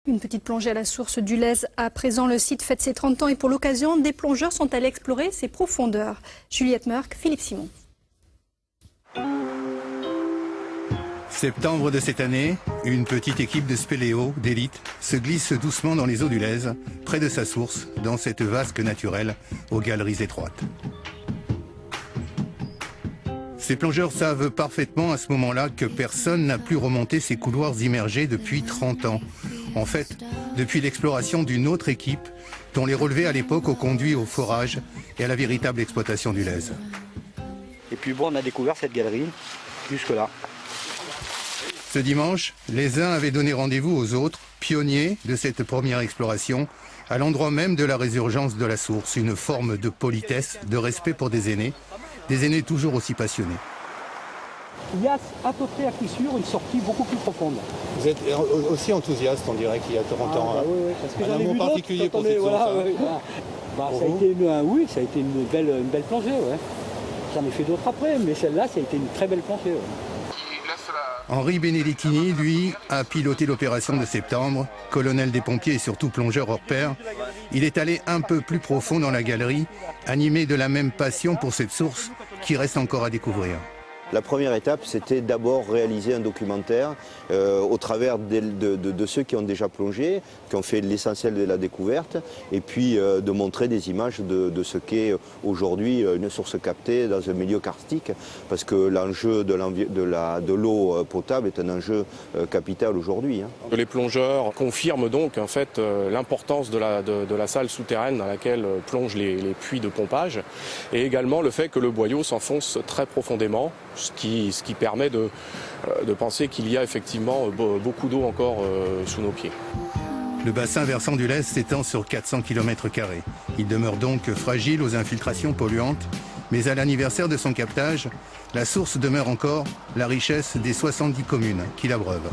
Une petite plongée à la source du Lez. À présent, le site fête ses 30 ans et pour l'occasion, des plongeurs sont allés explorer ses profondeurs. Juliette Merck, Philippe Simon. Septembre de cette année, une petite équipe de spéléo d'élite se glisse doucement dans les eaux du Lez, près de sa source, dans cette vasque naturelle aux galeries étroites. Ces plongeurs savent parfaitement à ce moment-là que personne n'a plus remonté ces couloirs immergés depuis 30 ans. En fait, depuis l'exploration d'une autre équipe dont les relevés à l'époque ont conduit au forage et à la véritable exploitation du Lez. Et puis bon, on a découvert cette galerie jusque-là. Ce dimanche, les uns avaient donné rendez-vous aux autres, pionniers de cette première exploration, à l'endroit même de la résurgence de la source, une forme de politesse, de respect pour des aînés toujours aussi passionnés. Il y a à peu près à coup sûr une sortie beaucoup plus profonde. Vous êtes aussi enthousiaste, on dirait, qu'il y a 30 ans. Oui, parce que un amour particulier pour cette source. Ça a été une belle plongée. Ouais. J'en ai fait d'autres après, mais celle-là, ça a été une très belle plongée. Ouais. Henri Benedictini, lui, a piloté l'opération de septembre. Colonel des pompiers et surtout plongeur hors pair, il est allé un peu plus profond dans la galerie, animé de la même passion pour cette source qui reste encore à découvrir. La première étape, c'était d'abord réaliser un documentaire au travers de ceux qui ont déjà plongé, qui ont fait l'essentiel de la découverte, et puis de montrer des images de ce qu'est aujourd'hui une source captée dans un milieu karstique, parce que l'enjeu de l'eau potable est un enjeu capital aujourd'hui. Les plongeurs confirment donc en fait l'importance de la salle souterraine dans laquelle plongent les puits de pompage, et également le fait que le boyau s'enfonce très profondément, ce qui permet de penser qu'il y a effectivement beaucoup d'eau encore sous nos pieds. Le bassin versant du Lez s'étend sur 400 km². Il demeure donc fragile aux infiltrations polluantes, mais à l'anniversaire de son captage, la source demeure encore la richesse des 70 communes qui l'abreuvent.